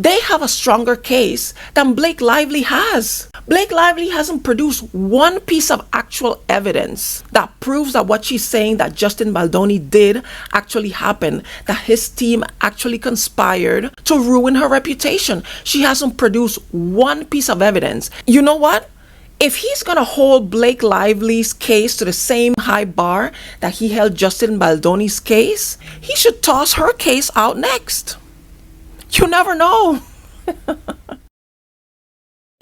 they have a stronger case than Blake Lively has. Blake Lively hasn't produced one piece of actual evidence that proves that what she's saying that Justin Baldoni did actually happen, that his team actually conspired to ruin her reputation. She hasn't produced one piece of evidence. You know what? If he's going to hold Blake Lively's case to the same high bar that he held Justin Baldoni's case, he should toss her case out next. You never know.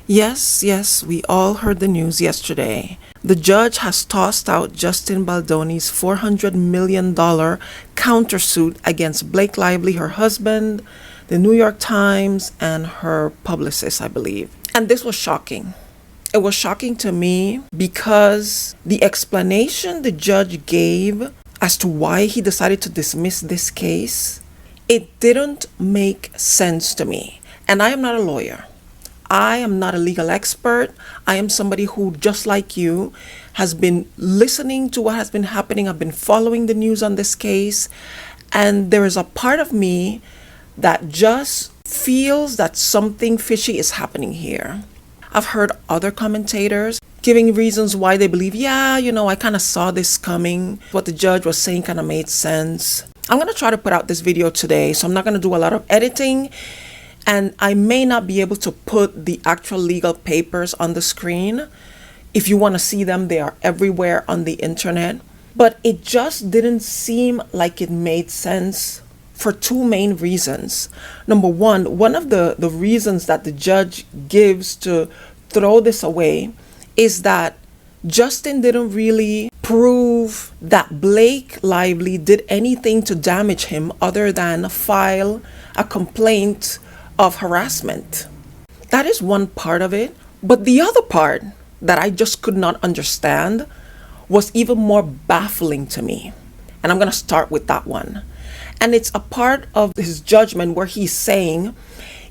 Yes, we all heard the news yesterday. The judge has tossed out Justin Baldoni's $400 million countersuit against Blake Lively, her husband, the New York Times, and her publicist, I believe. And this was shocking. It was shocking to me because the explanation the judge gave as to why he decided to dismiss this case, it didn't make sense to me. And I am not a lawyer. I am not a legal expert. I am somebody who, just like you, has been listening to what has been happening. I've been following the news on this case. And there is a part of me that just feels that something fishy is happening here. I've heard other commentators giving reasons why they believe, I kind of saw this coming. What the judge was saying kind of made sense. I'm going to try to put out this video today, so I'm not going to do a lot of editing. And I may not be able to put the actual legal papers on the screen. If you want to see them, they are everywhere on the internet. But it just didn't seem like it made sense for two main reasons. Number one of the reasons that the judge gives to throw this away is that Justin didn't really prove that Blake Lively did anything to damage him other than file a complaint of harassment. That is one part of it. But the other part that I just could not understand was even more baffling to me. And I'm going to start with that one. And it's a part of his judgment where he's saying,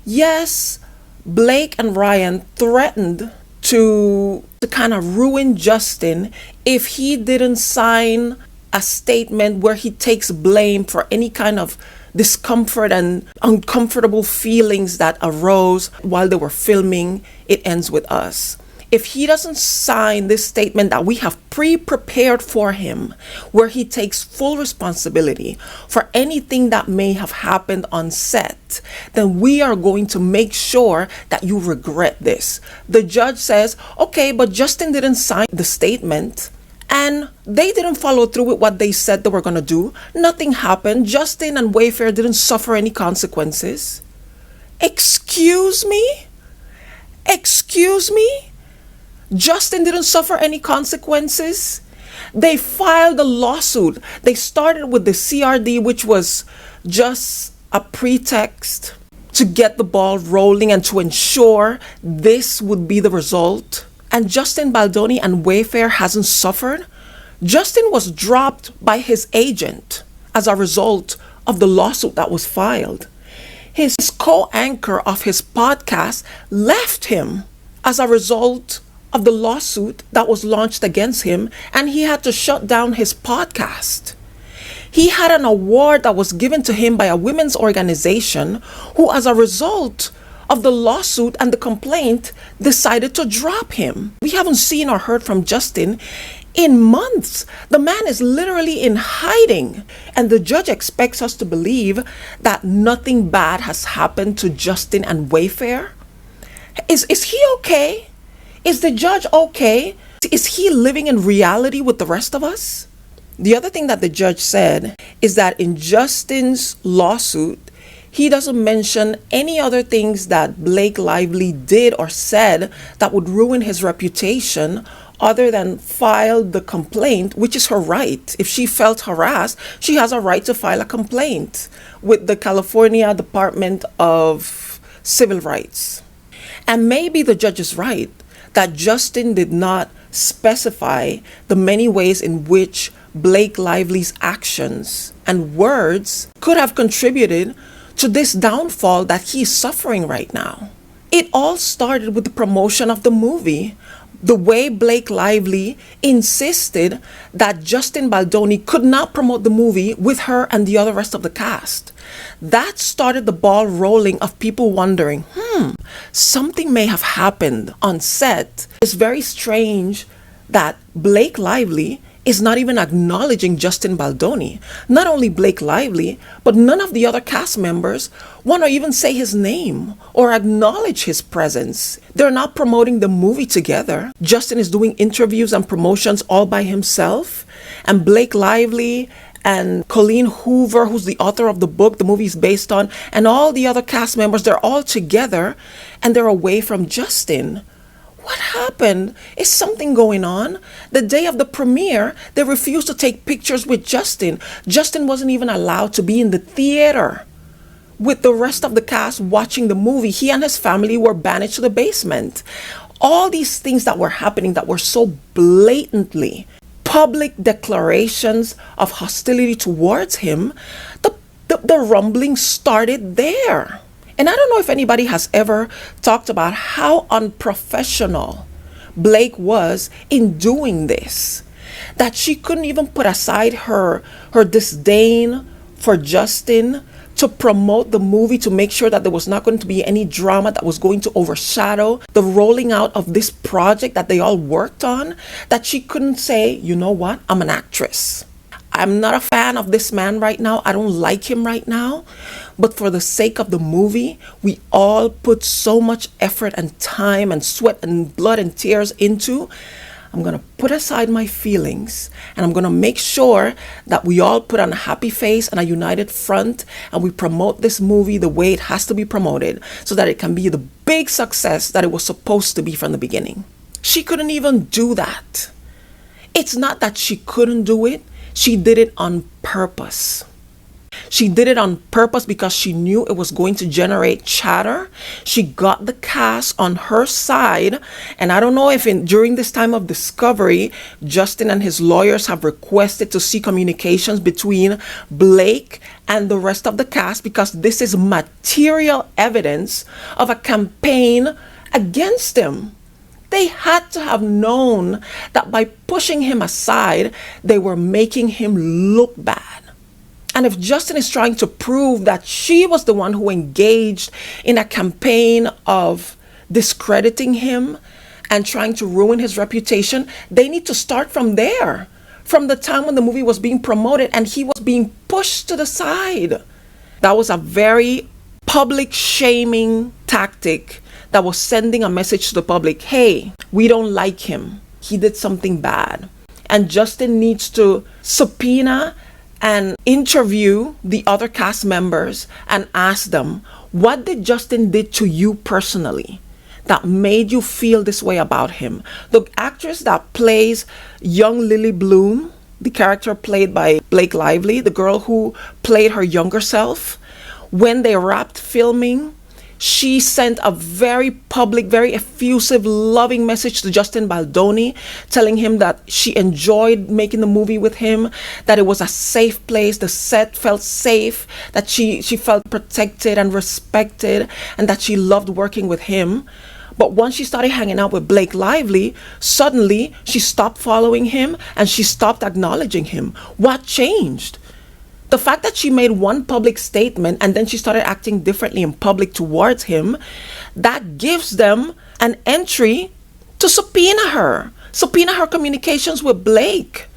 yes, Blake and Ryan threatened to kind of ruin Justin if he didn't sign a statement where he takes blame for any kind of discomfort and uncomfortable feelings that arose while they were filming It Ends With Us. If he doesn't sign this statement that we have pre-prepared for him, where he takes full responsibility for anything that may have happened on set, then we are going to make sure that you regret this. The judge says, okay, but Justin didn't sign the statement and they didn't follow through with what they said they were going to do. Nothing happened. Justin and Wayfair didn't suffer any consequences. Excuse me? Justin didn't suffer any consequences. They filed a lawsuit. They started with the CRD, which was just a pretext to get the ball rolling and to ensure this would be the result. And Justin Baldoni and Wayfair hasn't suffered. Justin was dropped by his agent as a result of the lawsuit that was filed. His co-anchor of his podcast left him as a result of the lawsuit that was launched against him, and he had to shut down his podcast. He had an award that was given to him by a women's organization who, as a result of the lawsuit and the complaint, decided to drop him. We haven't seen or heard from Justin in months. The man is literally in hiding, and the judge expects us to believe that nothing bad has happened to Justin and Wayfair. Is he okay? Is the judge okay? Is he living in reality with the rest of us? The other thing that the judge said is that in Justin's lawsuit, he doesn't mention any other things that Blake Lively did or said that would ruin his reputation other than file the complaint, which is her right. If she felt harassed, she has a right to file a complaint with the California Department of Civil Rights. And maybe the judge is right that Justin did not specify the many ways in which Blake Lively's actions and words could have contributed to this downfall that he's suffering right now. It all started with the promotion of the movie. The way Blake Lively insisted that Justin Baldoni could not promote the movie with her and the other rest of the cast. That started the ball rolling of people wondering, something may have happened on set. It's very strange that Blake Lively is not even acknowledging Justin Baldoni. Not only Blake Lively, but none of the other cast members want to even say his name or acknowledge his presence. They're not promoting the movie together. Justin is doing interviews and promotions all by himself, and Blake Lively and Colleen Hoover, who's the author of the book the movie is based on, and all the other cast members, they're all together and they're away from Justin. What happened? Is something going on? The day of the premiere, they refused to take pictures with Justin. Justin wasn't even allowed to be in the theater with the rest of the cast watching the movie. He and his family were banished to the basement. All these things that were happening that were so blatantly public declarations of hostility towards him, the rumbling started there. And I don't know if anybody has ever talked about how unprofessional Blake was in doing this. That she couldn't even put aside her disdain for Justin to promote the movie, to make sure that there was not going to be any drama that was going to overshadow the rolling out of this project that they all worked on. That she couldn't say, you know what, I'm an actress. I'm not a fan of this man right now. I don't like him right now. But for the sake of the movie, we all put so much effort and time and sweat and blood and tears into. I'm going to put aside my feelings and I'm going to make sure that we all put on a happy face and a united front and we promote this movie the way it has to be promoted so that it can be the big success that it was supposed to be from the beginning. She couldn't even do that. It's not that she couldn't do it. She did it on purpose. She did it on purpose because she knew it was going to generate chatter. She got the cast on her side. And I don't know if during this time of discovery, Justin and his lawyers have requested to see communications between Blake and the rest of the cast, because this is material evidence of a campaign against him. They had to have known that by pushing him aside, they were making him look bad. And if Justin is trying to prove that she was the one who engaged in a campaign of discrediting him and trying to ruin his reputation, they need to start from there, from the time when the movie was being promoted and he was being pushed to the side. That was a very public shaming tactic that was sending a message to the public. Hey, we don't like him. He did something bad. And Justin needs to subpoena and interview the other cast members and ask them, what did Justin did to you personally that made you feel this way about him? The actress that plays young Lily Bloom, the character played by Blake Lively, the girl who played her younger self, when they wrapped filming, she sent a very public, very effusive, loving message to Justin Baldoni, telling him that she enjoyed making the movie with him, that it was a safe place, the set felt safe, that she felt protected and respected, and that she loved working with him. But once she started hanging out with Blake Lively, suddenly she stopped following him and she stopped acknowledging him. What changed? The fact that she made one public statement and then she started acting differently in public towards him, that gives them an entry to subpoena her communications with Blake.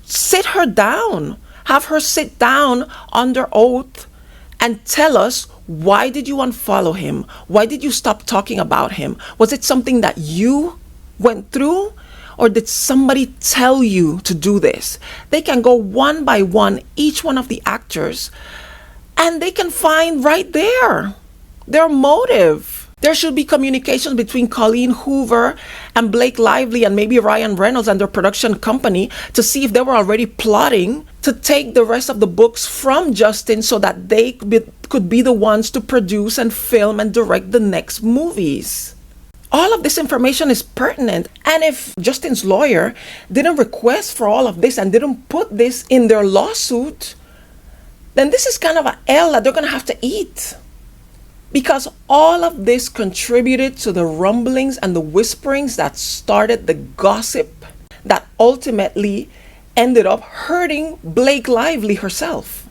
Sit her down, have her sit down under oath and tell us, why did you unfollow him? Why did you stop talking about him? Was it something that you went through? Or did somebody tell you to do this? They can go one by one, each one of the actors, and they can find right there their motive. There should be communication between Colleen Hoover and Blake Lively and maybe Ryan Reynolds and their production company to see if they were already plotting to take the rest of the books from Justin so that they could be the ones to produce and film and direct the next movies. All of this information is pertinent. And if Justin's lawyer didn't request for all of this and didn't put this in their lawsuit, then this is kind of an L that they're going to have to eat. Because all of this contributed to the rumblings and the whisperings that started the gossip that ultimately ended up hurting Blake Lively herself.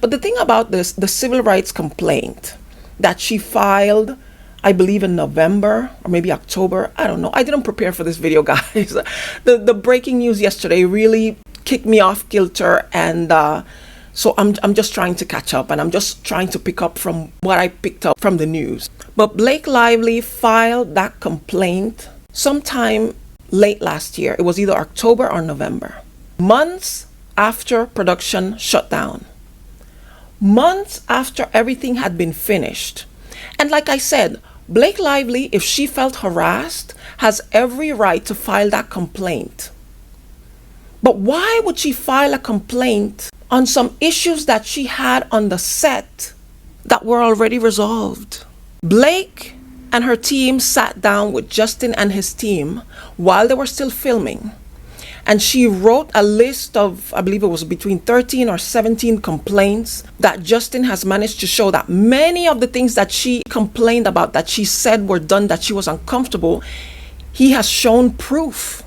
But the thing about this, the civil rights complaint that she filed, I believe in November or maybe October, I don't know. I didn't prepare for this video, guys. The breaking news yesterday really kicked me off kilter, and so I'm just trying to catch up, and I'm just trying to pick up from what I picked up from the news. But Blake Lively filed that complaint sometime late last year. It was either October or November. Months after production shut down. Months after everything had been finished. And like I said, Blake Lively, if she felt harassed, has every right to file that complaint. But why would she file a complaint on some issues that she had on the set that were already resolved? Blake and her team sat down with Justin and his team while they were still filming. And she wrote a list of, I believe it was between 13 or 17 complaints that Justin has managed to show that many of the things that she complained about, that she said were done, that she was uncomfortable, he has shown proof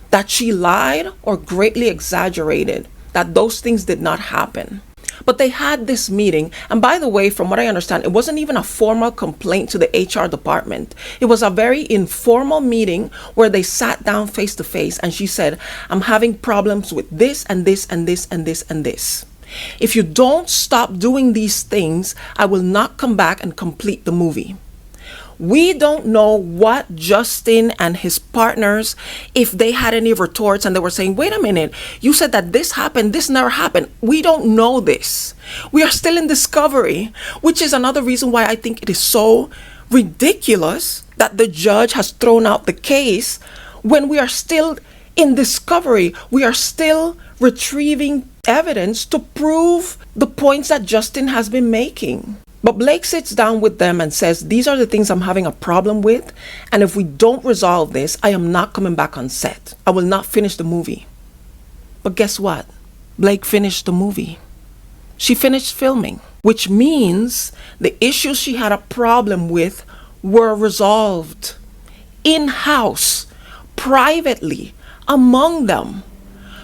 that she lied or greatly exaggerated, that those things did not happen. But they had this meeting, and by the way, from what I understand, it wasn't even a formal complaint to the HR department. It was a very informal meeting where they sat down face to face, and she said, I'm having problems with this and this and this and this and this. If you don't stop doing these things, I will not come back and complete the movie. We don't know what Justin and his partners, if they had any retorts and they were saying, wait a minute, you said that this happened, this never happened. We don't know this. We are still in discovery, which is another reason why I think it is so ridiculous that the judge has thrown out the case when we are still in discovery. We are still retrieving evidence to prove the points that Justin has been making. But Blake sits down with them and says, these are the things I'm having a problem with. And if we don't resolve this, I am not coming back on set. I will not finish the movie. But guess what? Blake finished the movie. She finished filming, which means the issues she had a problem with were resolved in-house, privately, among them.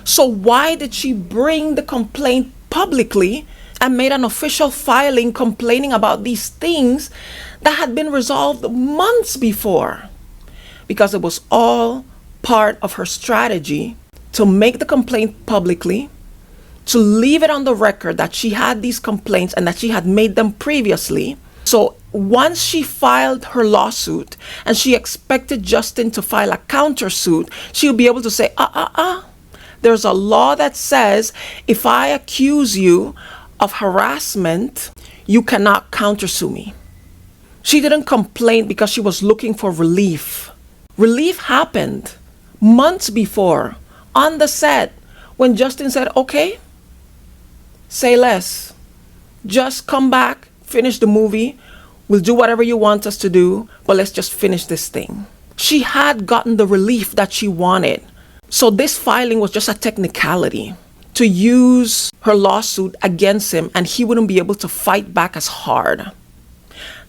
So why did she bring the complaint publicly and made an official filing complaining about these things that had been resolved months before? Because it was all part of her strategy to make the complaint publicly, to leave it on the record that she had these complaints and that she had made them previously. So once she filed her lawsuit and she expected Justin to file a countersuit, she'll be able to say, there's a law that says if I accuse you of harassment, you cannot countersue me. She didn't complain because she was looking for relief. Relief happened months before on the set when Justin said, okay, say less. Just come back, finish the movie. We'll do whatever you want us to do, but let's just finish this thing. She had gotten the relief that she wanted. So this filing was just a technicality to use her lawsuit against him, and he wouldn't be able to fight back as hard.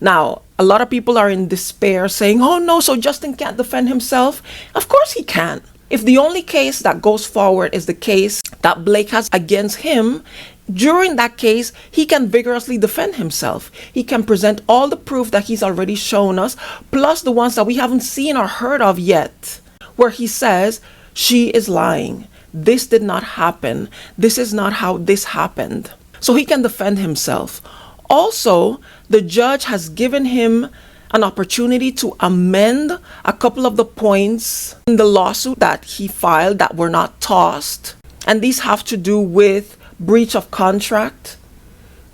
Now, a lot of people are in despair saying, oh no, so Justin can't defend himself. Of course he can. If the only case that goes forward is the case that Blake has against him, during that case, he can vigorously defend himself. He can present all the proof that he's already shown us, plus the ones that we haven't seen or heard of yet, where he says, she is lying. This did not happen. This is not how this happened. So he can defend himself. Also, the judge has given him an opportunity to amend a couple of the points in the lawsuit that he filed that were not tossed. And these have to do with breach of contract.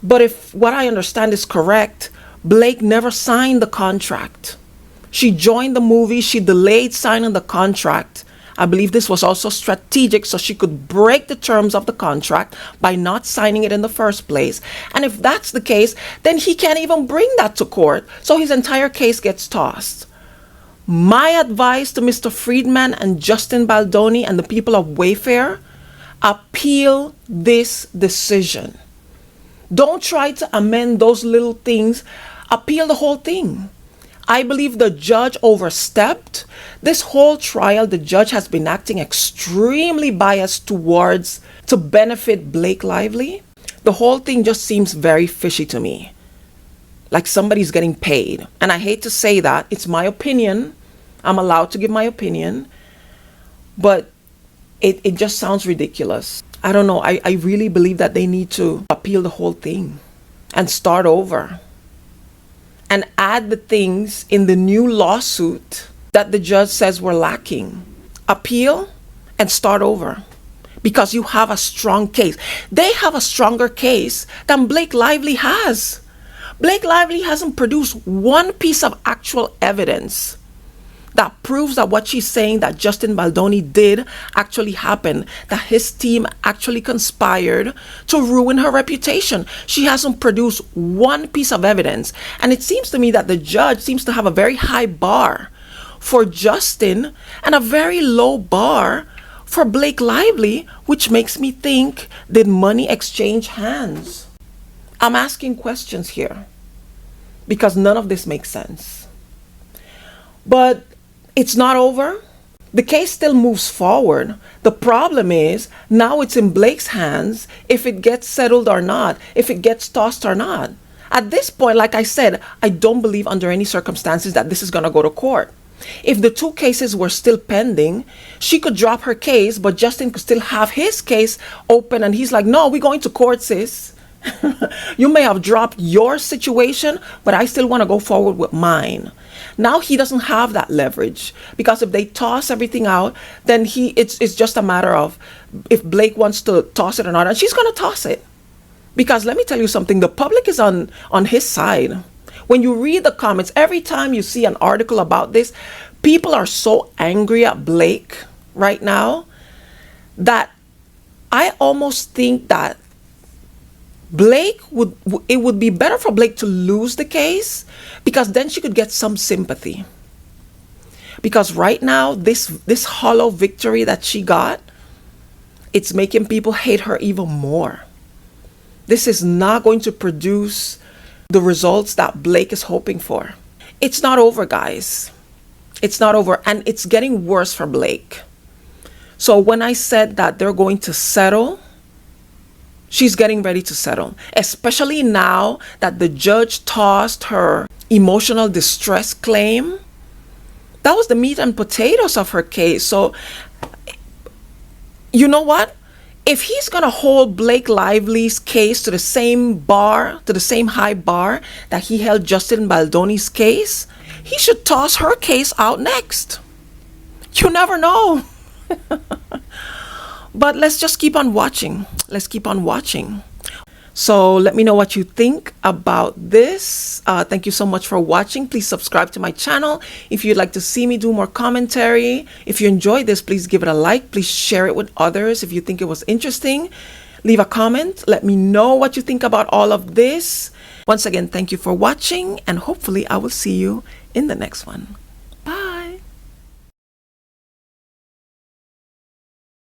But if what I understand is correct, Blake never signed the contract. She joined the movie. She delayed signing the contract. I believe this was also strategic so she could break the terms of the contract by not signing it in the first place. And if that's the case, then he can't even bring that to court. So his entire case gets tossed. My advice to Mr. Friedman and Justin Baldoni and the people of Wayfair, appeal this decision. Don't try to amend those little things. appeal the whole thing. I believe the judge overstepped. This whole trial, the judge has been acting extremely biased towards to benefit Blake Lively. The whole thing just seems very fishy to me. Like somebody's getting paid. And I hate to say that. It's my opinion. I'm allowed to give my opinion. But it just sounds ridiculous. I don't know. I really believe that they need to appeal the whole thing and start over. And add the things in the new lawsuit that the judge says were lacking. Appeal and start over. Because you have a strong case. They have a stronger case than Blake Lively has. Blake Lively hasn't produced one piece of actual evidence that proves that what she's saying that Justin Baldoni did actually happened, that his team actually conspired to ruin her reputation. She hasn't produced one piece of evidence. And it seems to me that the judge seems to have a very high bar for Justin and a very low bar for Blake Lively, which makes me think, did money exchange hands? I'm asking questions here because none of this makes sense. But it's not over. The case still moves forward. The problem is now it's in Blake's hands if it gets settled or not, if it gets tossed or not. At this point, like I said, I don't believe under any circumstances that this is going to go to court. If the two cases were still pending, she could drop her case, but Justin could still have his case open. And he's like, no, we're going to court, sis. You may have dropped your situation, but I still want to go forward with mine. Now he doesn't have that leverage because if they toss everything out, then it's just a matter of if Blake wants to toss it or not, and she's going to toss it. Because let me tell you something, the public is on his side. When you read the comments, every time you see an article about this, people are so angry at Blake right now that I almost think that it would be better for Blake to lose the case because then she could get some sympathy. Because right now, this hollow victory that she got, it's making people hate her even more. This is not going to produce the results that Blake is hoping for. It's not over, guys. It's not over, and it's getting worse for Blake. So when I said that they're going to settle, she's getting ready to settle, especially now that the judge tossed her emotional distress claim. That was the meat and potatoes of her case. So, you know what? If he's going to hold Blake Lively's case to the same bar, to the same high bar that he held Justin Baldoni's case, he should toss her case out next. You never know. But let's just keep on watching. Let's keep on watching. So let me know what you think about this. Thank you so much for watching. Please subscribe to my channel if you'd like to see me do more commentary. If you enjoyed this, please give it a like. Please share it with others if you think it was interesting. Leave a comment. Let me know what you think about all of this. Once again, thank you for watching, and hopefully I will see you in the next one.